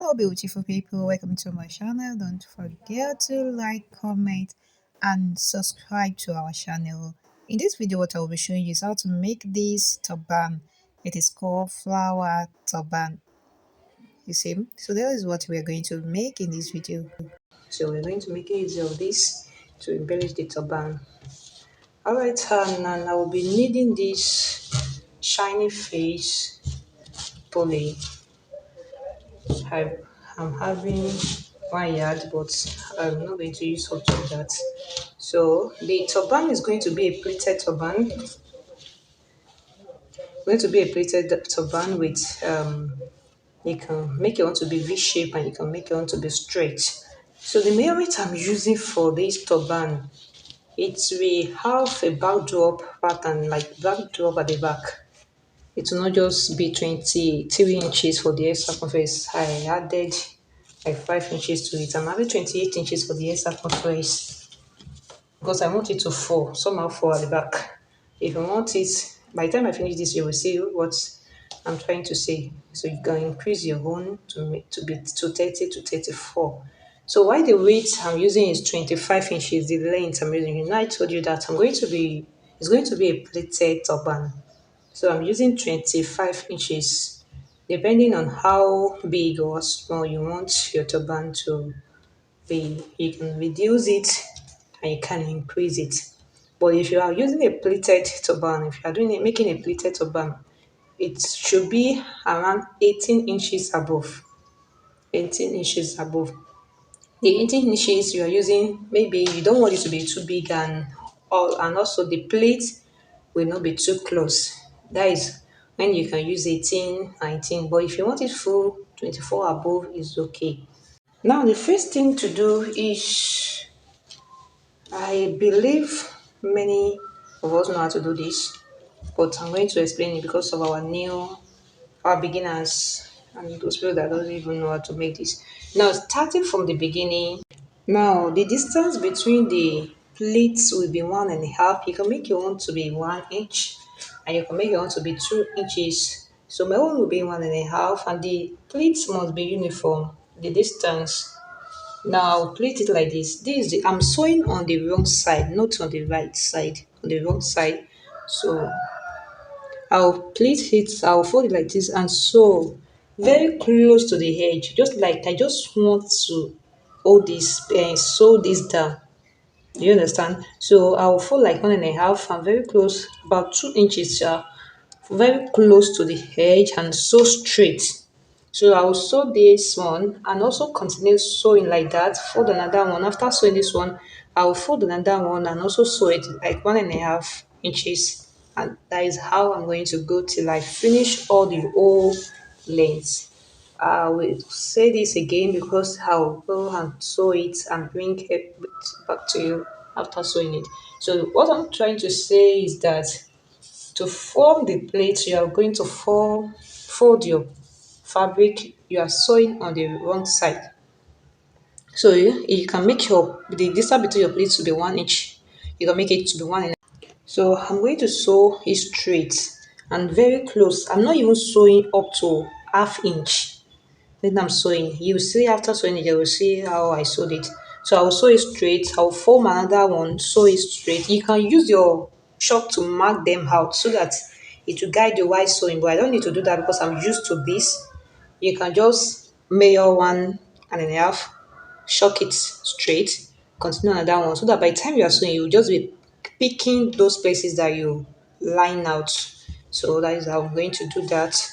Hello, beautiful people. Welcome to my channel. Don't forget to like, comment, and subscribe to our channel. In this video, what I will be showing you is how to make this turban. It is called flower turban. You see? So that is what we are going to make in this video. So we're going to make use of this to embellish the turban. Alright, and I will be needing this shiny face poly. I am having 1 yard, but I'm not going to use up to that. So the turban is going to be a pleated turban. Going to be a pleated turban with you can make it want to be V shape and you can make it want to be straight. So the measurement I'm using for this turban, it's we have a backdrop pattern, like backdrop at the back. It will not just be 23 inches for the hair circumference. I added like 5 inches to it. I'm having 28 inches for the hair circumference because I want it to fall, somehow fall at the back. If you want it, by the time I finish this, you will see what I'm trying to say. So you can increase your own to be to 30 to 34. So why the weight I'm using is 25 inches, the length I'm using. You know, I told you that it's going to be a pleated turban. So I'm using 25 inches. Depending on how big or small you want your turban to be, you can reduce it and you can increase it. But if you are using a pleated turban, if you are doing it, making a pleated turban, it should be around 18 inches above. 18 inches above. The 18 inches you are using, maybe you don't want it to be too big and also the plate will not be too close. That is when you can use 18, 19. But if you want it full, 24 above is okay. Now the first thing to do is, I believe many of us know how to do this, but I'm going to explain it because of our beginners, and those people that don't even know how to make this. Now, starting from the beginning, now the distance between the plates will be 1.5. You can make your own to be 1 inch, and you can make your own to be 2 inches. So my own will be 1.5, and the plates must be uniform. The distance. Now plait it like this. I'm sewing on the wrong side, not on the right side. On the wrong side. So I'll plait it, I'll fold it like this and sew very close to the edge. Just like I just want to hold this, sew this down. Do you understand? So I'll fold like 1.5 and very close, about 2 inches, very close to the edge and sew straight. So I will sew this one and also continue sewing like that. Fold another one. After sewing this one, I will fold another one and also sew it like 1.5 inches. And that is how I'm going to go till I finish all the whole length. I will say this again because I'll go and sew it and bring it back to you after sewing it. So what I'm trying to say is that to form the plate, you are going to fold your fabric you are sewing on the wrong side. So you can make the distance between your plates to be 1 inch. You can make it to be 1.5. So I'm going to sew it straight and very close. I'm not even sewing up to half inch. Then I'm sewing. You see after sewing it, you will see how I sewed it. So I'll sew it straight. I'll form another one, sew it straight. You can use your chalk to mark them out so that it will guide you while sewing. But I don't need to do that because I'm used to this. You can just measure 1.5, shock it straight, continue another one, so that by the time you are sewing, you will just be picking those places that you line out. So that is how I'm going to do that.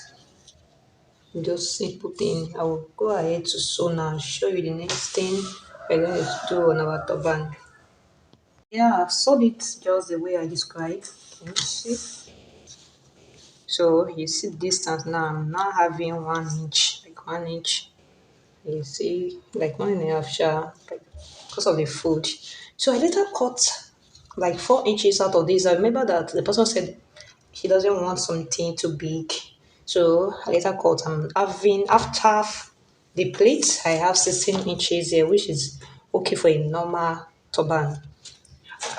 Just simple thing. I will go ahead to sew now and show you the next thing we're going to do on our turban. Yeah, I've sewed it just the way I described. Can you see? So you see the distance now. I'm now having 1 inch, like 1 inch. You see, like 1.5 like, because of the food. So I later cut like 4 inches out of this. I remember that the person said he doesn't want something too big. So I later cut. I'm having after the plate, I have 16 inches here, which is okay for a normal turban.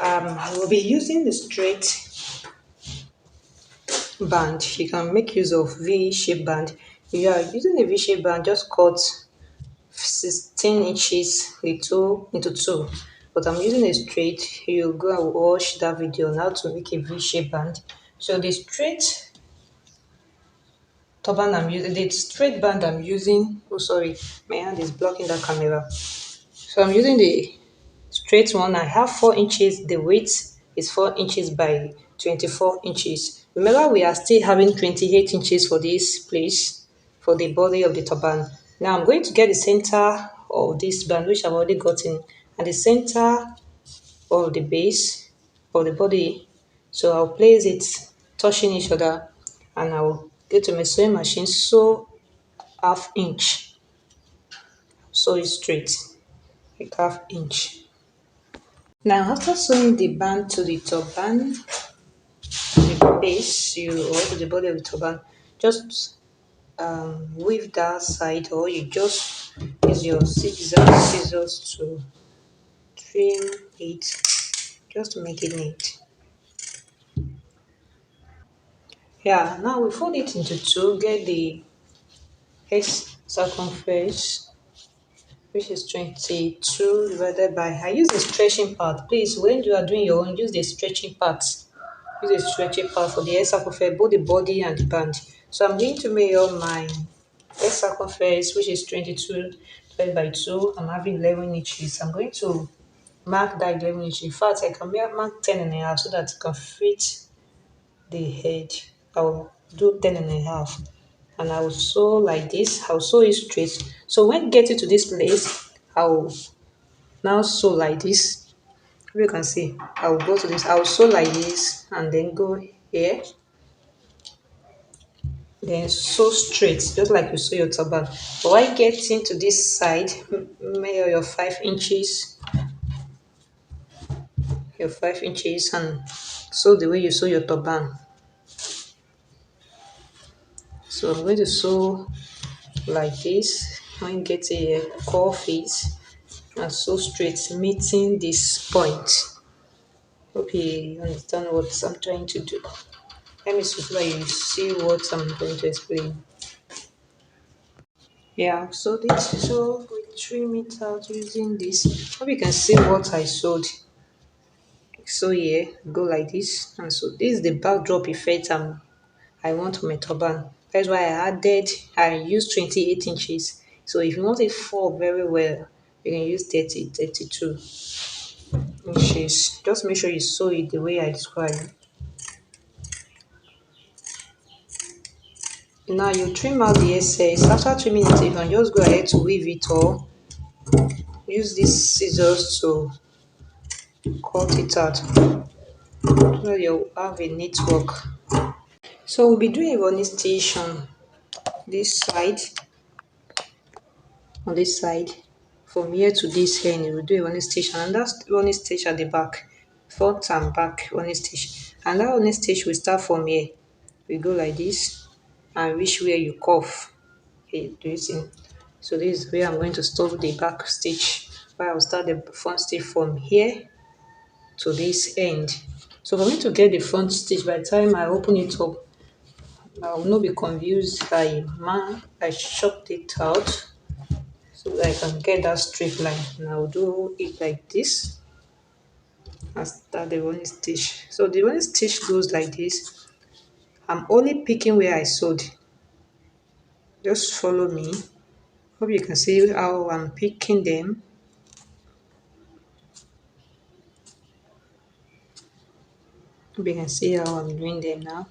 I will be using the straight band. You can make use of V-shape band. If you are using a V-shape band, just cut 16 inches into two, but I'm using a straight. You go and watch that video on how to make a V-shape band. So the straight turban I'm using, the straight band I'm using, oh sorry, my hand is blocking that camera. So I'm using the straight one. I have 4 inches. The weight is 4 inches by 24 inches. Remember, we are still having 28 inches for this place, for the body of the turban. Now I'm going to get the center of this band, which I've already gotten, and the center of the base of the body. So I'll place it touching each other, and I'll get to my sewing machine, sew half inch, sew it straight, like half inch. Now, after sewing the band to the turban, the base, or to the body of the turban, just weave that side, or you just use your scissors to trim it, just to make it neat. Yeah, now we fold it into two, get the X circumference, which is 22 divided by, I use the stretching part. Please, when you are doing your own, use the stretching part. Use a stretching part for the X circumference, both the body and the band. So I'm going to measure my X circumference, which is 22 divided by 2. I'm having 11 inches. I'm going to mark that 11 inches. In fact, I can mark 10 and a half so that it can fit the head. I'll do 10 and a half. And I will sew like this. I'll sew it straight. So when getting to this place, I'll now sew like this. You can see, I'll go to this. I'll sew like this and then go here. Then sew straight, just like you sew your turban. But while getting to this side, measure your 5 inches, and sew the way you sew your turban. So I'm going to sew like this. When you get a curve it and sew straight, meeting this point. Hope you understand what I'm trying to do. Let me see so that you see what I'm going to explain. Yeah, so this, so we trim it out using this. Hope you can see what I sewed. So here, go like this, and so this is the backdrop effect I want for my turban. That's why I used 28 inches. So if you want it fall very well, you can use 30, 32 inches. Just make sure you sew it the way I described. Now you trim out the excess. After trimming it, you can just go ahead to weave it, or use these scissors to cut it out so you have a neat work. So we'll be doing a running stitch this side, on this side, from here to this end. We'll do a running stitch, and that's running stitch at the back, front and back running stitch. And that running stitch will start from here. We go like this and reach where you curve. Okay, do you see? So this is where I'm going to stop the back stitch, where I'll start the front stitch from here to this end. So for me to get the front stitch, by the time I open it up, I will not be confused. I chopped it out so that I can get that straight line. And I'll do it like this and start the running stitch. So the running stitch goes like this. I'm only picking where I sewed. Just follow me. Hope you can see how I'm picking them. Hope you can see how I'm doing them now.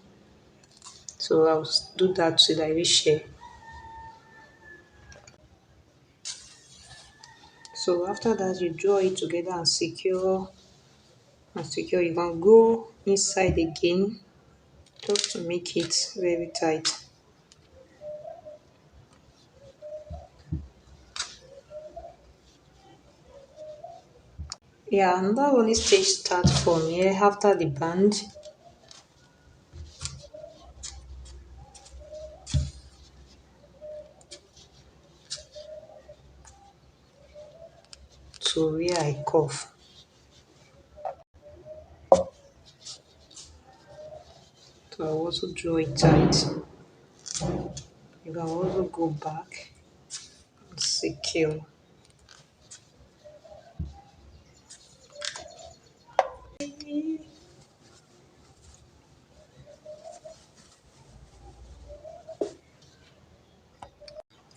So I'll do that till I reach here. So after that, you draw it together and secure. You can go inside again just to make it very tight. Yeah, another running stitch start from here after the band. To where I curve. So I also draw it tight. You can also go back and secure.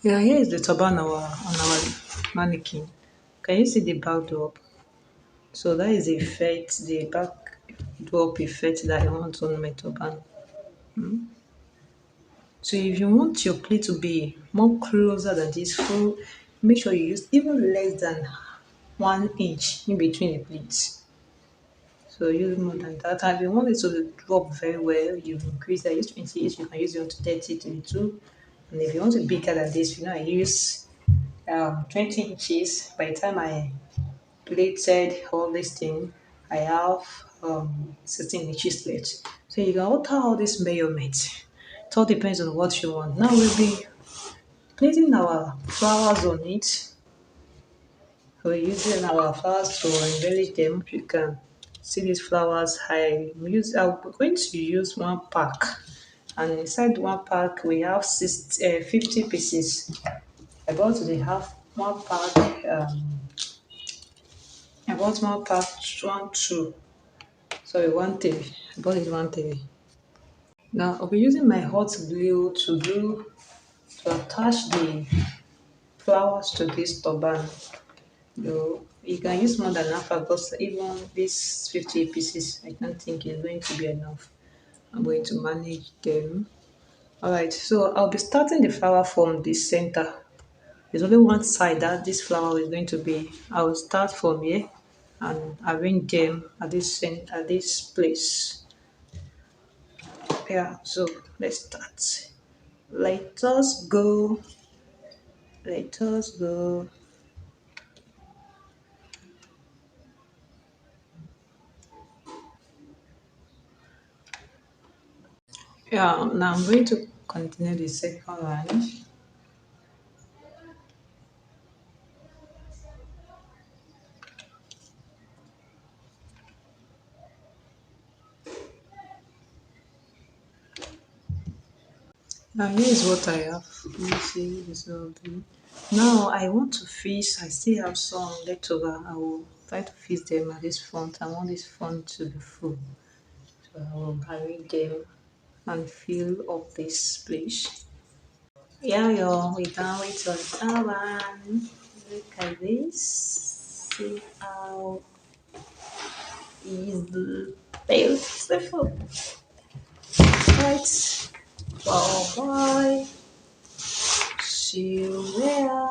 Yeah, here is the turban on our mannequin. Can you see the back drop? So that is the effect, the back drop effect that I want on my turban. So if you want your plate to be more closer than this, full, make sure you use even less than 1 inch in between the pleats. So use more than that. And if you want it to drop very well, you increase that. Use 28, you can use it to 30, 22. And if you want it bigger than this, I use 20 inches. By the time I plated all this thing, I have 16 inches left. So you can alter all this measurement. It all depends on what you want. Now we'll be placing our flowers on it. We're using our flowers to embellish them. You can see these flowers. I'm going to use one pack, and inside one pack we have 50 pieces. I bought the half one pack. I bought one pack, one two. Sorry, 1 TV. I bought it 1 TV. Now I'll be using my hot glue to attach the flowers to this turban. You can use more than half because even these 50 pieces, I don't think is going to be enough. I'm going to manage them. Alright, so I'll be starting the flower from the center. There's only one side that this flower is going to be. I will start from here and arrange them at this place. Yeah, so let's start. Let us go. Let us go. Yeah, now I'm going to continue the second line. Now here is what I have. Let me see this lovely. Now I want to fish. I still have some left over. I will try to fish them at this front. I want this front to be full. So I will arrange them and fill up this place. Yeah, yo, we done with your turban. Look at this. See how is beautiful. Right. Bye bye. See you later.